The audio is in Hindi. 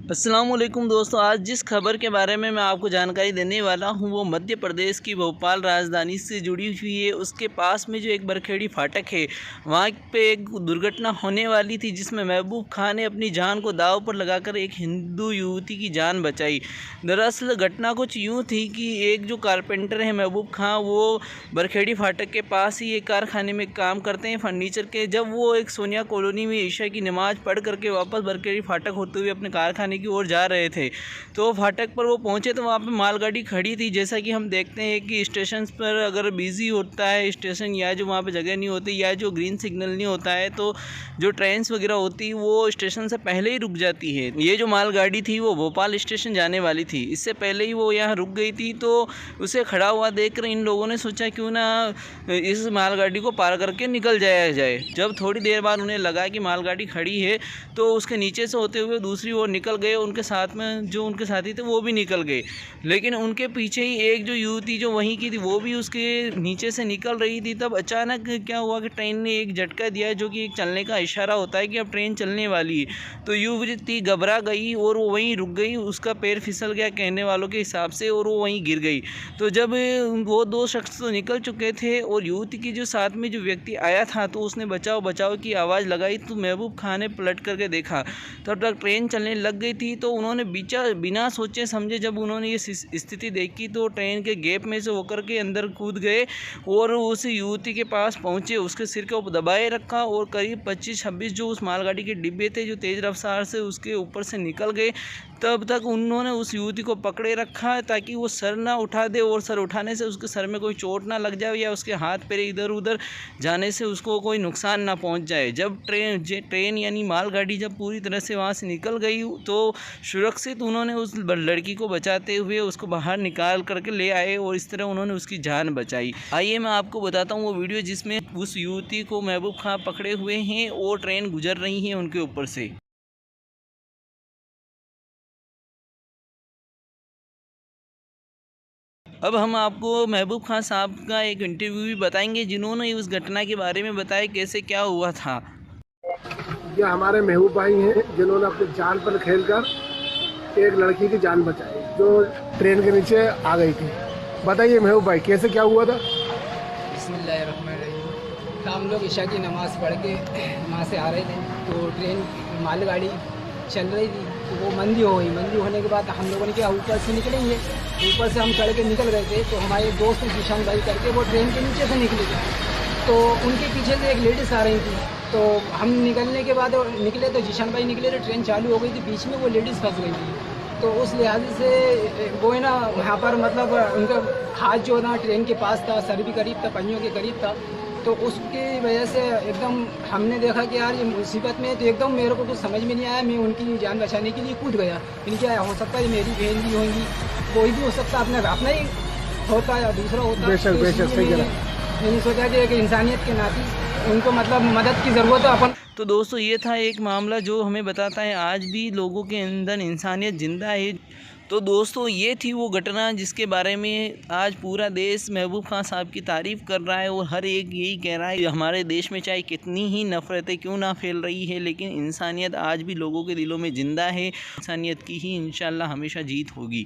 अस्सलाम वालेकुम दोस्तों, आज जिस खबर के बारे में मैं आपको जानकारी देने वाला हूं वो मध्य प्रदेश की भोपाल राजधानी से जुड़ी हुई है। उसके पास में जो एक बरखेड़ी फाटक है, वहां पे एक दुर्घटना होने वाली थी जिसमें महबूब खान ने अपनी जान को दांव पर लगाकर एक हिंदू युवती की जान बचाई। दरअसल घटना कुछ यूँ थी कि एक जो कारपेंटर है महबूब खान, वो बरखेड़ी फाटक के पास ही एक कारखाने में काम करते हैं फर्नीचर के। जब वो एक सोनिया कॉलोनी में ईशा की नमाज़ पढ़ करके वापस बरखेड़ी फाटक होते हुए अपने कारखाने की ओर जा रहे थे, तो फाटक पर वो पहुंचे तो वहाँ पे मालगाड़ी खड़ी थी। जैसा कि हम देखते हैं कि स्टेशन पर अगर बिज़ी होता है स्टेशन, या जो वहाँ पे जगह नहीं होती, या जो ग्रीन सिग्नल नहीं होता है, तो जो ट्रेन्स वगैरह होती वो स्टेशन से पहले ही रुक जाती है। ये जो मालगाड़ी थी वो भोपाल स्टेशन जाने वाली थी, इससे पहले ही वो यहाँ रुक गई थी। तो उसे खड़ा हुआ देखकर इन लोगों ने सोचा क्यों ना इस मालगाड़ी को पार करके निकल जाया जाए। जब थोड़ी देर बाद उन्हें लगा कि मालगाड़ी खड़ी है, तो उसके नीचे से होते हुए दूसरी ओर निकल गए। उनके साथ में जो उनके साथी थे वो भी निकल गए, लेकिन उनके पीछे ही एक जो युवती जो वहीं की थी वो भी उसके नीचे से निकल रही थी। तब अचानक क्या हुआ कि ट्रेन ने एक झटका दिया, जो कि एक चलने का इशारा होता है कि अब ट्रेन चलने वाली है। तो युवती घबरा गई और वो वहीं रुक गई, उसका पैर फिसल गया कहने वालों के हिसाब से, और वो वहीं गिर गई। तो जब वो दो शख्स तो निकल चुके थे और युवती की जो साथ में जो व्यक्ति आया था, तो उसने बचाओ बचाओ की आवाज़ लगाई। तो महबूब खान ने पलट करके देखा, तब तक ट्रेन चलने लग गई थी। तो उन्होंने बिना सोचे समझे जब उन्होंने ये स्थिति देखी, तो ट्रेन के गेप में से होकर के अंदर कूद गए और उस युवती के पास पहुंचे, उसके सिर के ऊपर दबाए रखा और करीब 25-26 जो उस मालगाड़ी के डिब्बे थे जो तेज़ रफ्तार से उसके ऊपर से निकल गए। तब तक उन्होंने उस युवती को पकड़े रखा ताकि वो सर ना उठा दे, और सर उठाने से उसके सर में कोई चोट ना लग जाए या उसके हाथ पैर इधर उधर जाने से उसको कोई नुकसान ना पहुंच जाए। जब ट्रेन यानी मालगाड़ी जब पूरी तरह से वहाँ से निकल गई, तो सुरक्षित उन्होंने उस लड़की को बचाते हुए उसको बाहर निकाल करके ले आए और इस तरह उन्होंने उसकी जान बचाई। आइए मैं आपको बताता हूँ वो वीडियो जिसमें उस युवती को महबूब खान पकड़े हुए हैं और ट्रेन गुजर रही है उनके ऊपर से। अब हम आपको महबूब खान साहब का एक इंटरव्यू भी बताएंगे, जिन्होंने उस घटना के बारे में बताया कैसे क्या हुआ था। ये हमारे महबूब भाई हैं जिन्होंने अपनी जान पर खेलकर एक लड़की की जान बचाई जो ट्रेन के नीचे आ गई थी। बताइए महबूब भाई, कैसे क्या हुआ था? बिस्मिल्लाहिर्रहमानिर्रहीम। हम लोग ईशा की नमाज़ पढ़ के वहाँ से आ रहे थे, तो ट्रेन मालगाड़ी चल रही थी, तो वो मंदी हो गई। मंदी होने के बाद हम लोगों ने क्या ऊपर से निकलेंगे, ऊपर से हम चढ़ के निकल गए थे। तो हमारे दोस्त जीशान भाई करके वो ट्रेन के नीचे से निकले थे, तो उनके पीछे से एक लेडीज़ आ रही थी। तो हम निकलने के बाद निकले तो जीशान भाई निकले तो ट्रेन चालू हो गई थी, बीच में वो लेडीज़ फंस गई थी। तो उस लिहाज से वो है ना, वहाँ पर मतलब उनका हाथ जो ना ट्रेन के पास था, सर भी करीब था, पहियों के करीब था। तो उसकी वजह से एकदम हमने देखा कि यार ये मुसीबत में, तो एकदम मेरे को कुछ समझ में नहीं आया। मैं उनकी जान बचाने के लिए कूद गया। मैंने क्या हो सकता है मेरी बहन भी होंगी, कोई भी हो सकता, अपना ही होता या दूसरा होता। बेशक बेशक सही कह। मैंने सोचा कि एक इंसानियत के नाते उनको मतलब मदद की ज़रूरत है अपन। तो दोस्तों ये था एक मामला जो हमें बताता है आज भी लोगों के अंदर इंसानियत जिंदा है। तो दोस्तों ये थी वो घटना जिसके बारे में आज पूरा देश महबूब खान साहब की तारीफ़ कर रहा है, और हर एक यही कह रहा है हमारे देश में चाहे कितनी ही नफ़रतें क्यों ना फैल रही है, लेकिन इंसानियत आज भी लोगों के दिलों में ज़िंदा है। इंसानियत की ही इंशाल्लाह हमेशा जीत होगी।